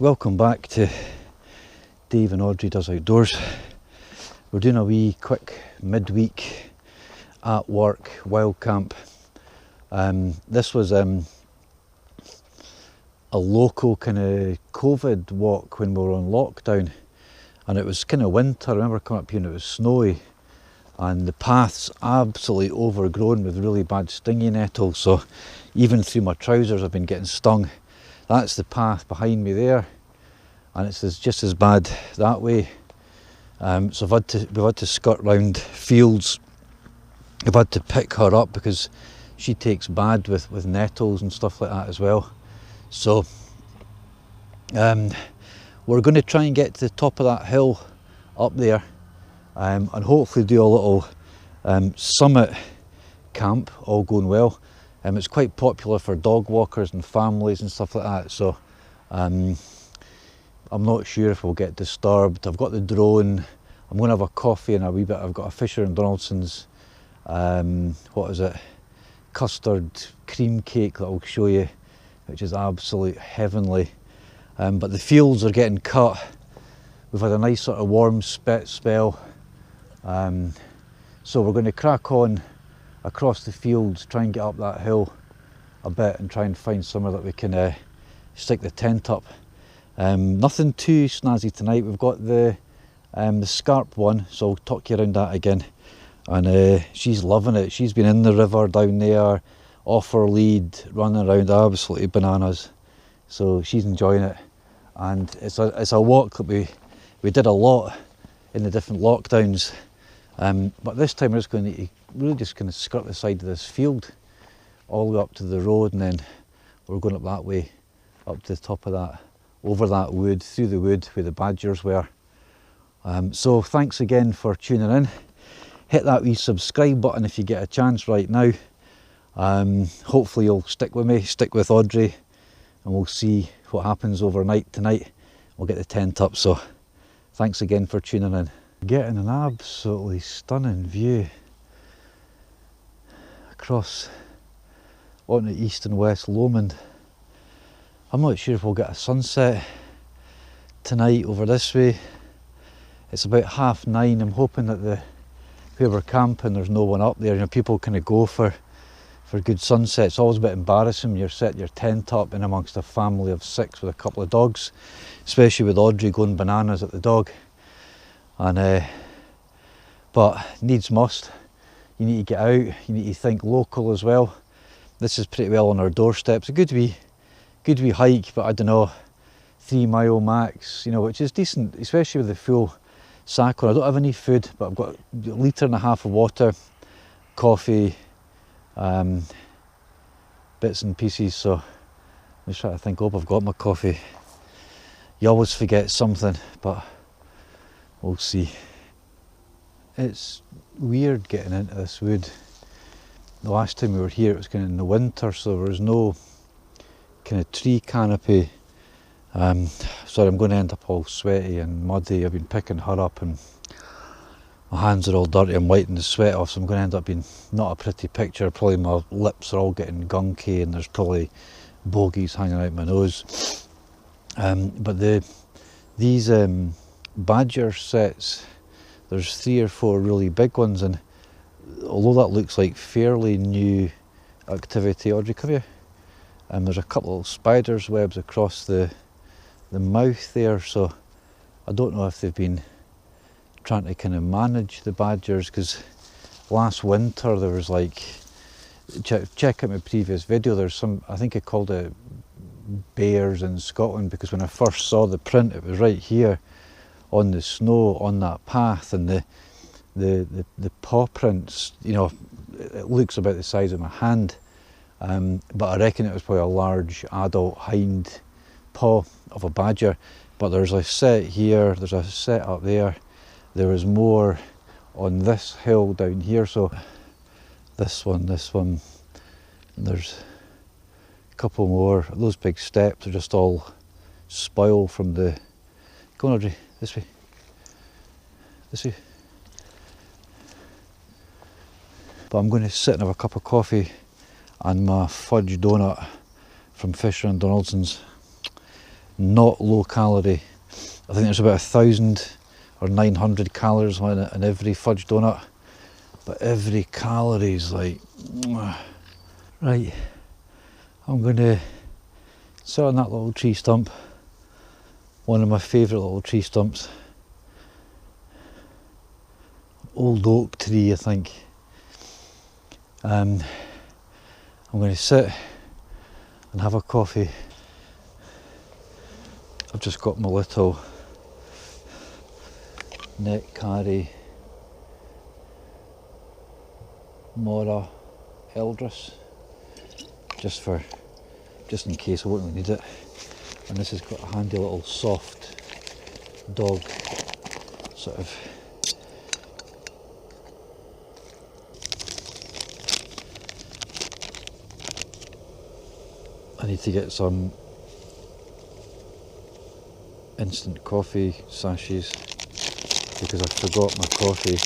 welcome back to Dave and Audrey Does Outdoors. We're doing a wee quick midweek at work wild camp. This was a local kind of COVID walk when we were on lockdown, and it was kind of winter. I remember coming up here and it was snowy, and the path's absolutely overgrown with really bad stingy nettles, so even through my trousers I've been getting stung. That's the path behind me there, and it's just as bad that way. So we've had to skirt round fields. I've had to pick her up because she takes bad with nettles and stuff like that as well. So we're going to try and get to the top of that hill up there, and hopefully do a little summit camp, all going well. It's quite popular for dog walkers and families and stuff like that, so I'm not sure if we'll get disturbed. I've got the drone, I'm going to have a coffee and a wee bit. I've got a Fisher and Donaldson's what is it, custard cream cake that I'll show you, which is absolute heavenly. But the fields are getting cut. We've had a nice sort of warm spell, so we're going to crack on across the fields, try and get up that hill a bit and try and find somewhere that we can stick the tent up. Nothing too snazzy tonight. We've got the Scarp one, so I'll talk you around that again. And she's loving it. She's been in the river down there, off her lead, running around absolutely bananas. So she's enjoying it. And it's a walk that we did a lot in the different lockdowns. But this time we're just going to really just kind of skirt the side of this field all the way up to the road, and then we're going up that way, up to the top of that, over that wood, through the wood where the badgers were. So thanks again for tuning in. Hit that wee subscribe button if you get a chance right now. Hopefully you'll stick with me, stick with Audrey, and we'll see what happens overnight tonight. We'll get the tent up, so thanks again for tuning in. Getting an absolutely stunning view across onto East and West Lomond. I'm not sure if we'll get a sunset tonight over this way. It's about 9:30. I'm hoping that where we're camping there's no one up there. You know, people kind of go for good sunsets. It's always a bit embarrassing when you're setting your tent up in amongst a family of 6 with a couple of dogs, especially with Audrey going bananas at the dog. And but needs must. You need to get out, you need to think local as well. This is pretty well on our doorstep. It's a good wee hike, but I don't know, 3 mile max, you know, which is decent, especially with the full sack on. I don't have any food, but I've got a litre and a half of water, coffee, bits and pieces. So I'm just trying to think, oh, I've got my coffee. You always forget something, but we'll see. It's weird getting into this wood. The last time we were here it was kind of in the winter, so there was no kind of tree canopy. Sorry, I'm going to end up all sweaty and muddy. I've been picking her up and my hands are all dirty. I'm wiping the sweat off, so I'm going to end up being not a pretty picture. Probably my lips are all getting gunky and there's probably bogies hanging out my nose. But these badger sets, there's 3 or 4 really big ones, and although that looks like fairly new activity, Audrey, come here. There's a couple of spiders' webs across the mouth there, so I don't know if they've been trying to kind of manage the badgers, because last winter there was like, check out my previous video, there's some, I think I called it bears in Scotland, because when I first saw the print it was right here on the snow on that path, and the paw prints, you know, it looks about the size of my hand, but I reckon it was probably a large adult hind paw of a badger. But there's a set here, there's a set up there, there is more on this hill down here, so this one, and there's a couple more. Those big steps are just all spoil from the, go on Audrey, this way. But I'm going to sit and have a cup of coffee and my fudge donut from Fisher and Donaldson's. not low calorie. I think there's about 1,000 or 900 calories on it in every fudge donut, but every calorie is like, mwah. Right, I'm going to sit on that little tree stump, one of my favourite little tree stumps, old oak tree I think. I'm going to sit and have a coffee. I've just got my little neck carry Mora Eldris, just in case I won't really need it. And this has got a handy little soft dog sort of I need to get some instant coffee sachets because I forgot my coffee.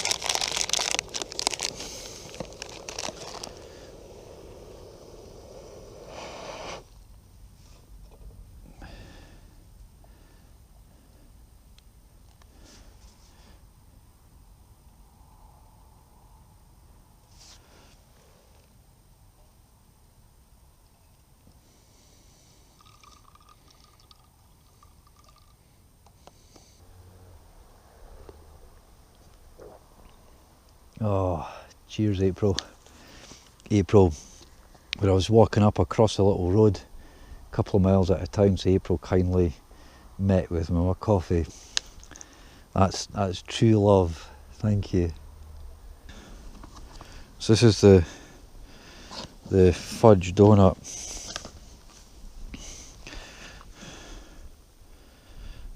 Oh, cheers April. April, when I was walking up across a little road, a couple of miles out of town, so April kindly met with me with coffee. That's true love, thank you. So this is the fudge donut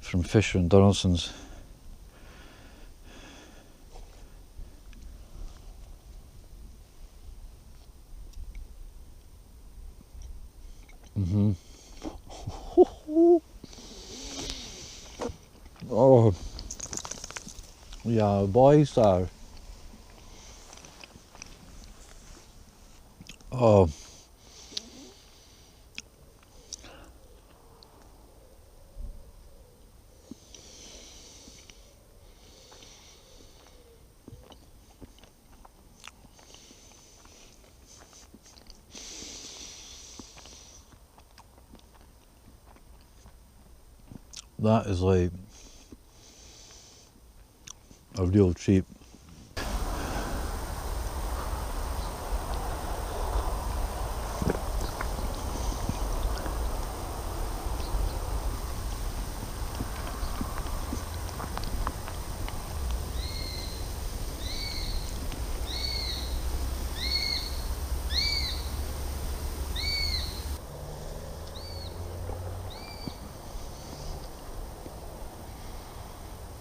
from Fisher and Donaldson's. Oh, yeah, boys are. Oh, that is like a real treat.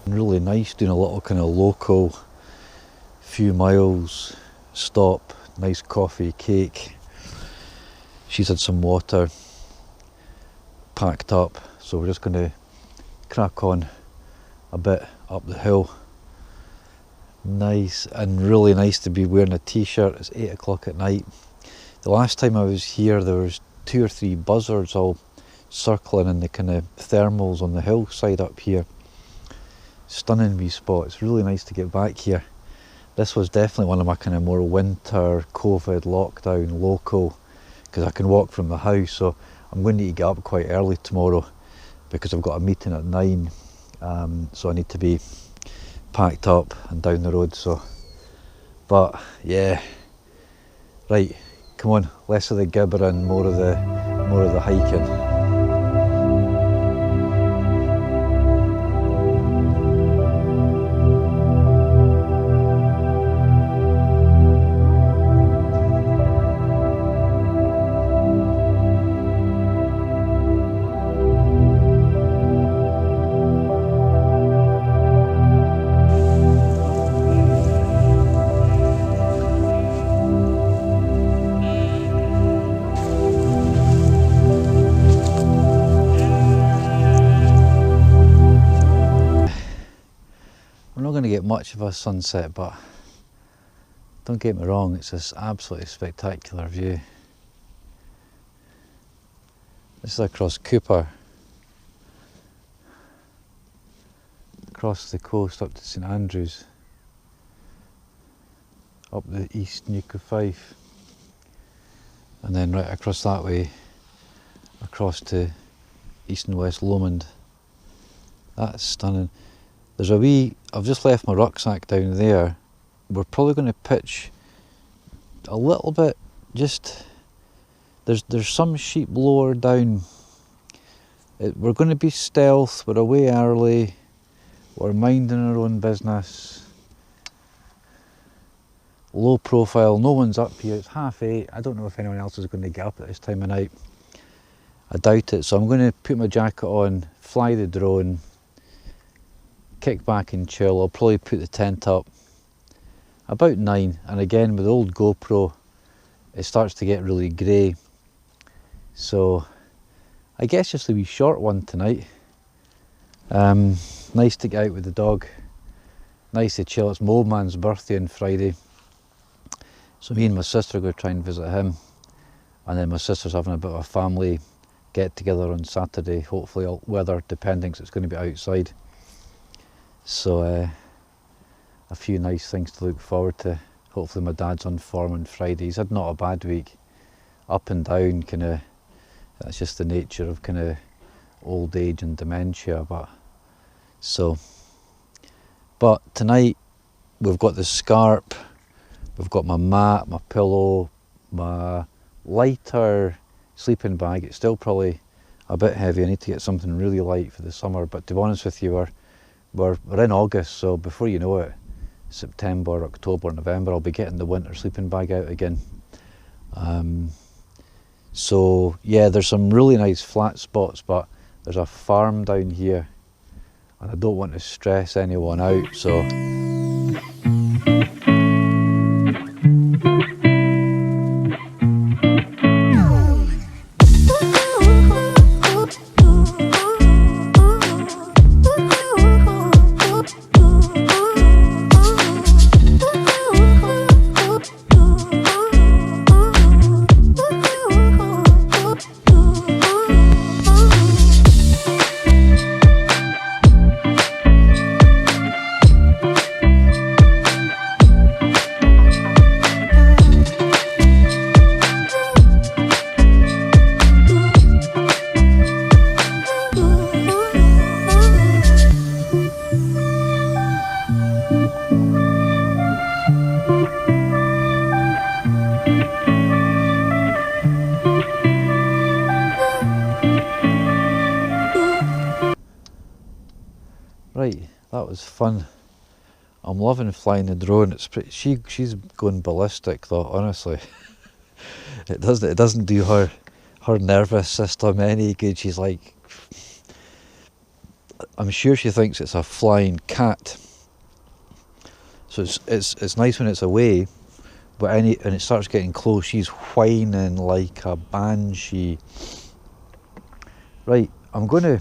Really nice doing a little kind of local, few miles stop, nice coffee, cake. She's had some water packed up, so we're just going to crack on a bit up the hill. Nice, and really nice to be wearing a t-shirt. It's 8 o'clock at night. The last time I was here there was 2 or 3 buzzards all circling in the kind of thermals on the hillside up here. Stunning wee spot. It's really nice to get back here. This was definitely one of my kind of more winter COVID lockdown local, because I can walk from the house, so I'm going to need to get up quite early tomorrow because I've got a meeting at 9, so I need to be packed up and down the road. So, but yeah, right, come on, less of the gibbering, more of the hiking. We're not going to get much of a sunset, but don't get me wrong, it's this absolutely spectacular view. This is across Cooper. across the coast up to St Andrews, up the east Nuke of Fife, and then right across that way, across to east and west Lomond. That's stunning. There's a wee, I've just left my rucksack down there. We're probably going to pitch a little bit, just, there's some sheep lower down. We're going to be stealth, we're away early, we're minding our own business. Low profile, no one's up here, it's 8:30. I don't know if anyone else is going to get up at this time of night. I doubt it, so I'm going to put my jacket on, fly the drone, kick back and chill. I'll probably put the tent up about 9, and again with the old GoPro it starts to get really grey, so I guess just a wee short one tonight. Nice to get out with the dog, nice to chill. It's my old man's birthday on Friday, so me and my sister are going to try and visit him, and then my sister's having a bit of a family get together on Saturday, hopefully all weather depending, so it's going to be outside. So a few nice things to look forward to. Hopefully my dad's on form on Friday. He's had not a bad week, up and down, kind of, that's just the nature of kind of old age and dementia. But tonight we've got the Scarp, we've got my mat, my pillow, my lighter sleeping bag. It's still probably a bit heavy. I need to get something really light for the summer, but to be honest with you, we're in August, so before you know it, September, October, November, I'll be getting the winter sleeping bag out again. So yeah, there's some really nice flat spots, but there's a farm down here and I don't want to stress anyone out, so right, that was fun. I'm loving flying the drone. It's pretty, she's going ballistic though, honestly. It doesn't do her nervous system any good. She's like, I'm sure she thinks it's a flying cat. So it's nice when it's away, but and it starts getting close, she's whining like a banshee. Right, I'm gonna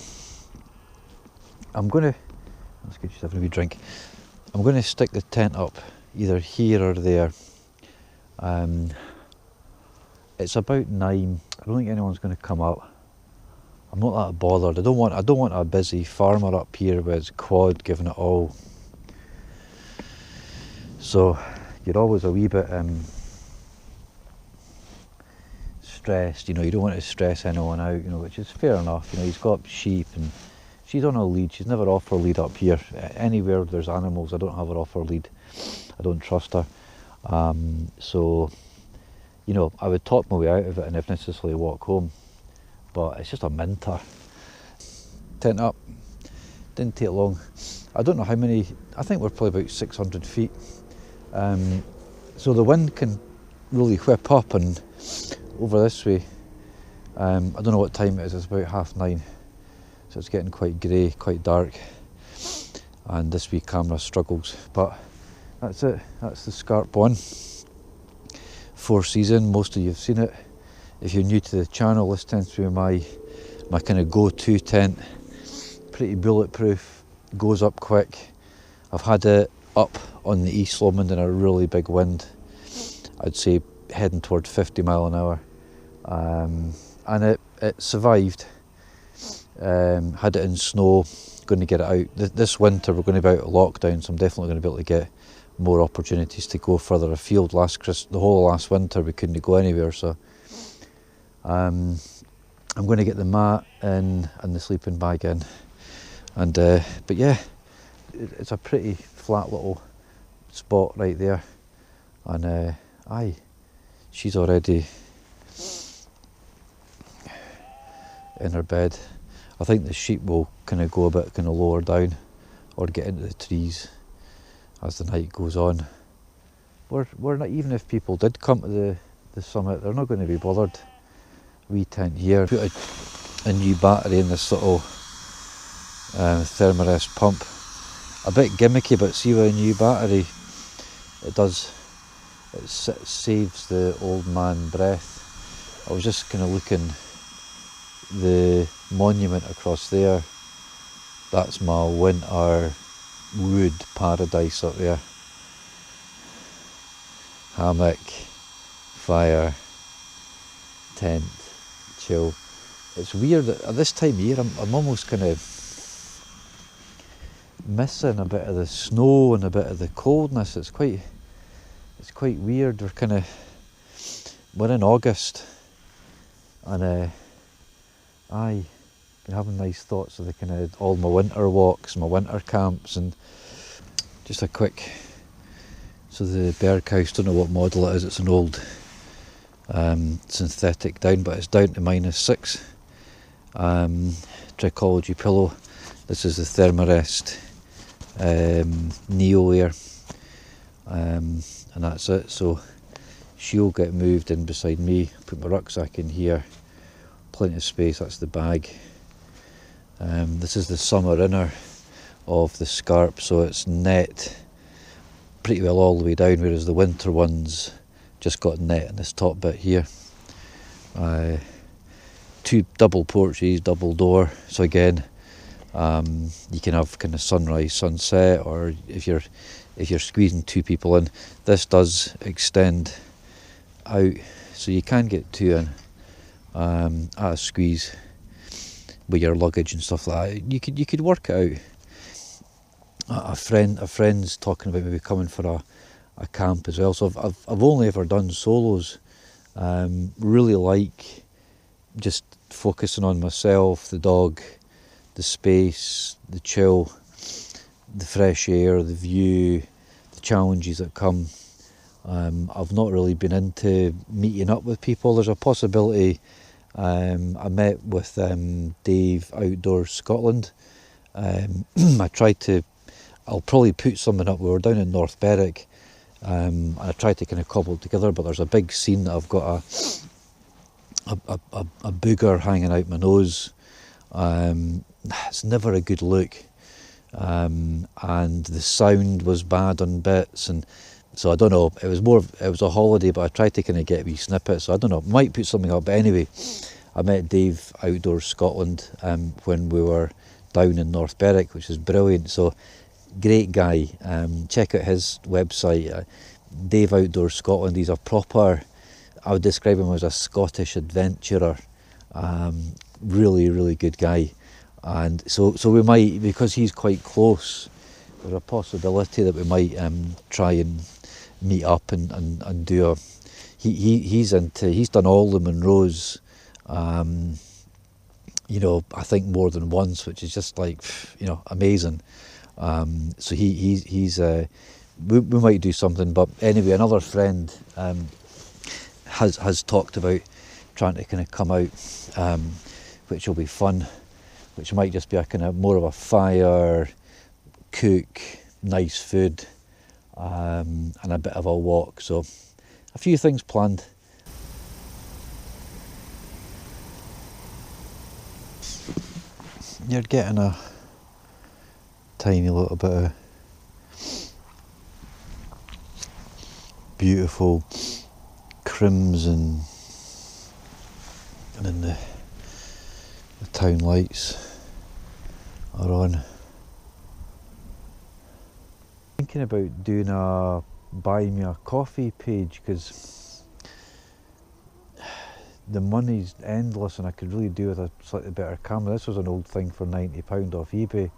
that's good, she's having a wee drink. I'm going to stick the tent up either here or there. It's about 9. I don't think anyone's going to come up. I'm not that bothered. I don't want a busy farmer up here with his quad giving it all. So you're always a wee bit stressed, you know, you don't want to stress anyone out, you know, which is fair enough. You know, he's got sheep and she's on a lead. She's never off her lead up here. Anywhere there's animals, I don't have her off her lead. I don't trust her. So, you know, I would talk my way out of it and if necessarily walk home. But it's just a minter. Tent up. Didn't take long. I don't know how many. I think we're probably about 600 feet. So the wind can really whip up and over this way. I don't know what time it is. It's about 9:30. So it's getting quite grey, quite dark, and this wee camera struggles. But that's it. That's the Scarp one. 4 season. Most of you have seen it. If you're new to the channel, this tends to be my kind of go-to tent. Pretty bulletproof, goes up quick. I've had it up on the East Lomond in a really big wind. I'd say heading toward 50 mile an hour, and it survived. Had it in snow going to get it out. This winter we're going to be out of lockdown, so I'm definitely going to be able to get more opportunities to go further afield. The whole of last winter we couldn't go anywhere, so I'm going to get the mat in and the sleeping bag in, and but yeah, it's a pretty flat little spot right there, and she's already in her bed. I think the sheep will kind of go a bit kind of lower down or get into the trees as the night goes on. We're not, even if people did come to the summit, they're not going to be bothered. We tent here, put a new battery in this little Thermarest pump. A bit gimmicky, but see with a new battery, it saves the old man breath. I was just kind of looking, the monument across there, that's my winter wood paradise up there. Hammock, fire, tent, chill. It's weird that at this time of year I'm almost kind of missing a bit of the snow and a bit of the coldness. It's quite weird. We're in August, and I've been having nice thoughts of the kind of all my winter walks, my winter camps, and just a quick. So the Berg house, don't know what model it is. It's an old synthetic down, but it's down to -6. Trichology pillow. This is the Thermarest Neo Air, and that's it. So she'll get moved in beside me. Put my rucksack in here. Plenty of space. That's the bag. This is the summer inner of the Scarp, so it's net pretty well all the way down, whereas the winter ones just got net in this top bit here. 2 double porches, double door, so again you can have kind of sunrise, sunset, or if you're squeezing 2 people in, this does extend out, so you can get 2 in at a squeeze with your luggage and stuff like that. You could work it out. A friend's talking about maybe coming for a camp as well. So I've only ever done solos. Really like just focusing on myself, the dog, the space, the chill, the fresh air, the view, the challenges that come. I've not really been into meeting up with people. There's a possibility. I met with Dave Outdoors Scotland. I'll probably put something up. We were down in North Berwick. I tried to kind of cobble it together, but there's a big scene that I've got a booger hanging out my nose. It's never a good look, and the sound was bad on bits, and so I don't know. It was a holiday, but I tried to kind of get a wee snippet. So I don't know. Might put something up, but anyway, I met Dave Outdoors Scotland when we were down in North Berwick, which is brilliant. So. Great guy. Check out his website, Dave Outdoors Scotland. He's a proper, I would describe him as a Scottish adventurer. Really, really good guy. And so we might, because he's quite close, there's a possibility that we might try and meet up and do a. He's done all the Munros. I think more than once, which is just like amazing. So he's we might do something, but anyway, another friend has talked about trying to kind of come out, which will be fun, which might just be a kind of more of a fire, cook, nice food, and a bit of a walk. So a few things planned. You're getting a tiny little bit of beautiful crimson, and then the town lights are on. Thinking about doing a buy me a coffee page, because the money's endless and I could really do with a slightly better camera. This was an old thing for £90 off eBay.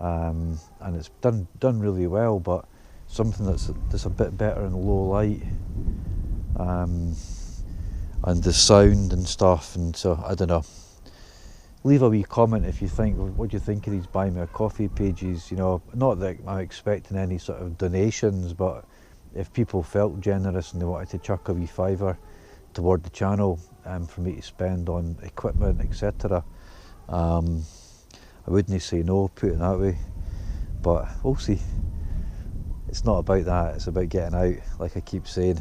and it's done really well, but something that's a bit better in low light, and the sound and stuff. And so I don't know, leave a wee comment if you think, what do you think of these buy me a coffee pages? You know, not that I'm expecting any sort of donations, but if people felt generous and they wanted to chuck a wee fiver toward the channel, for me to spend on equipment, etc., I wouldn't say no, put it that way. But we'll see. It's not about that, it's about getting out, like I keep saying.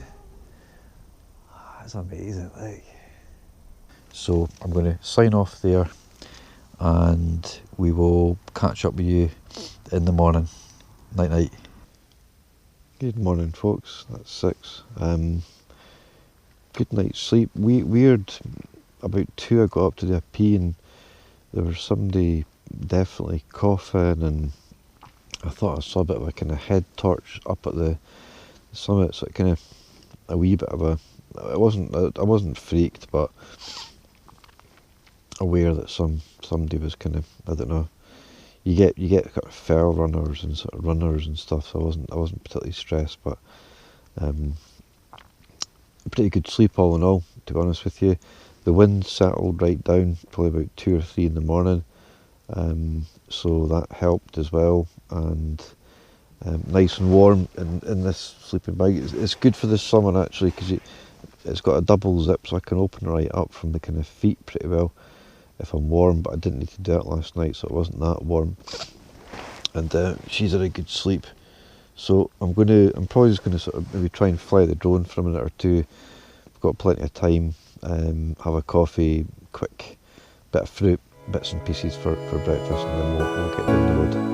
It's amazing, like. So I'm going to sign off there, and we will catch up with you in the morning. Night night. Good morning, folks. That's 6. Good night's sleep. Weird. About 2 I got up to do a pee, and there was somebody definitely coughing, and I thought I saw a bit of a kind of head torch up at the summit, so it kind of a wee bit of a. I wasn't freaked, but aware that somebody was kind of, I don't know. You get kind of fell runners and sort of runners and stuff, so I wasn't particularly stressed, but pretty good sleep all in all, to be honest with you. The wind settled right down, probably about 2 or 3 in the morning, so that helped as well, and nice and warm in this sleeping bag. It's good for this summer actually, because it's got a double zip, so I can open right up from the kind of feet pretty well if I'm warm, but I didn't need to do it last night, so it wasn't that warm. And she's had a good sleep, so I'm probably just going to sort of maybe try and fly the drone for a minute or two. I've got plenty of time. Have a coffee, quick bit of fruit, bits and pieces for breakfast, and then we'll get down the road.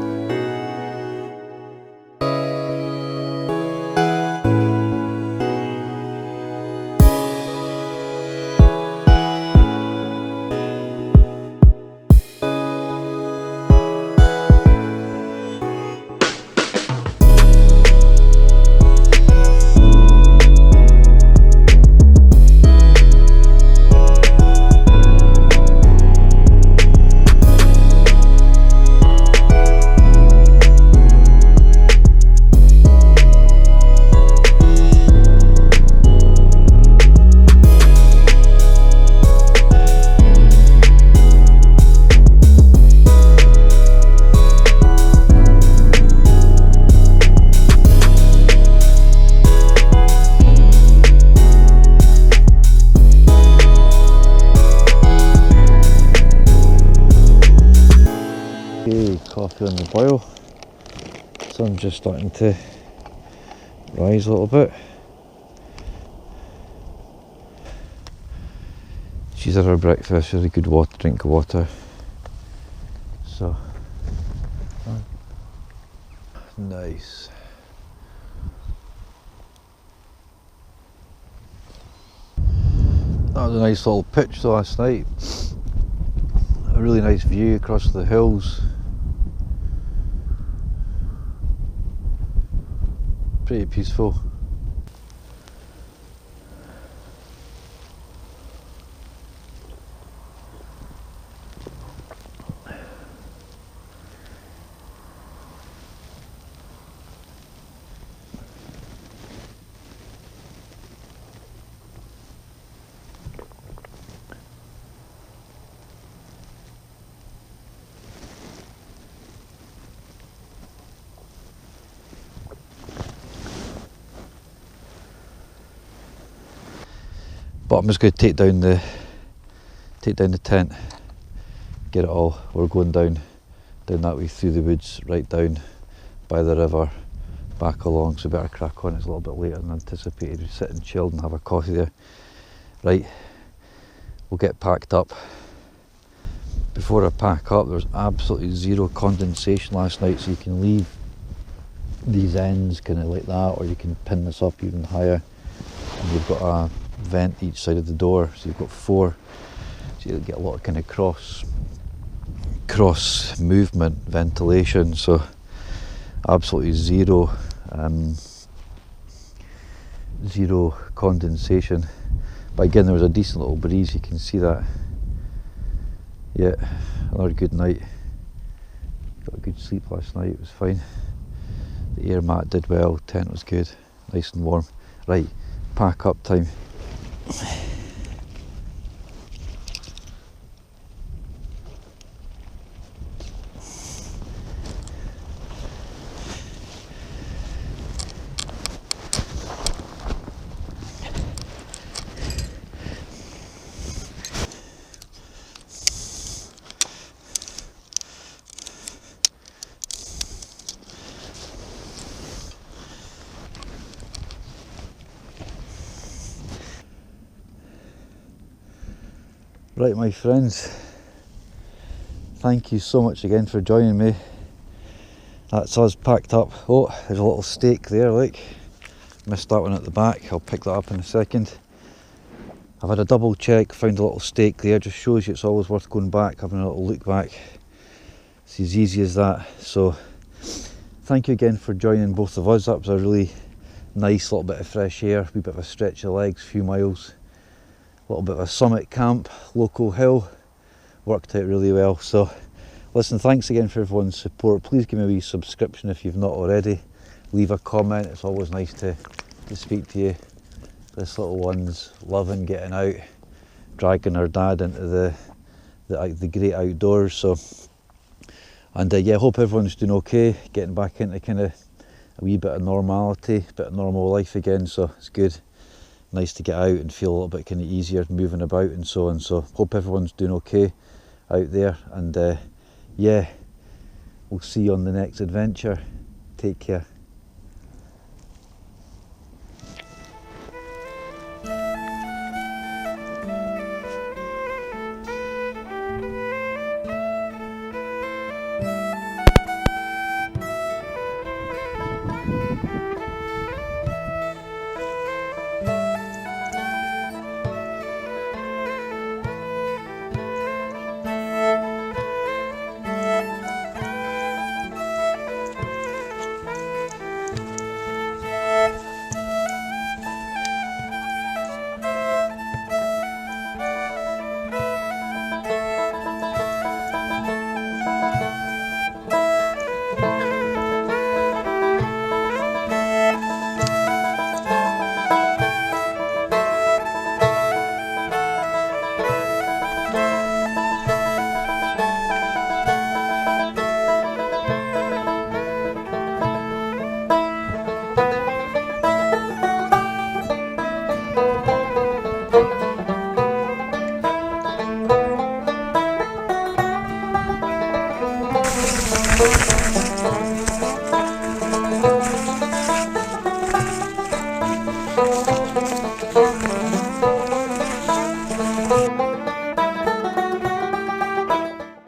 Coffee on the boil. Sun's just starting to rise a little bit. She's had her breakfast, really good drink of water. So nice. That was a nice little pitch last night. A really nice view across the hills. Pretty peaceful. But I'm just going to take down the tent, get it all. We're going down that way through the woods, right down by the river, back along. So better crack on. It's a little bit later than anticipated. We sit and chill and have a coffee there. Right, we'll get packed up. Before I pack up, there's absolutely zero condensation last night, so you can leave these ends kind of like that, or you can pin this up even higher. And you've got a vent each side of the door, so you've got 4, so you'll get a lot of kind of cross movement ventilation, so absolutely zero condensation. But again, there was a decent little breeze, you can see that. Yeah, another good night. Got a good sleep last night, it was fine. The air mat did well, tent was good, nice and warm. Right, pack up time. Right, my friends, thank you so much again for joining me. That's us packed up. Oh, there's a little stake there, look. Missed that one at the back, I'll pick that up in a second. I've had a double check, found a little stake there, just shows you it's always worth going back, having a little look back. It's as easy as that. So, thank you again for joining both of us. That was a really nice little bit of fresh air, a wee bit of a stretch of legs, a few miles. A little bit of a summit camp, local hill, worked out really well. So listen, thanks again for everyone's support. Please give me a wee subscription if you've not already. Leave a comment, it's always nice to speak to you. This little one's loving getting out, dragging her dad into the great outdoors. So, and yeah, hope everyone's doing okay, getting back into kind of a wee bit of normality, a bit of normal life again, so it's good. Nice to get out and feel a little bit kind of easier moving about and so on. So hope everyone's doing okay out there, and yeah, we'll see you on the next adventure. Take care.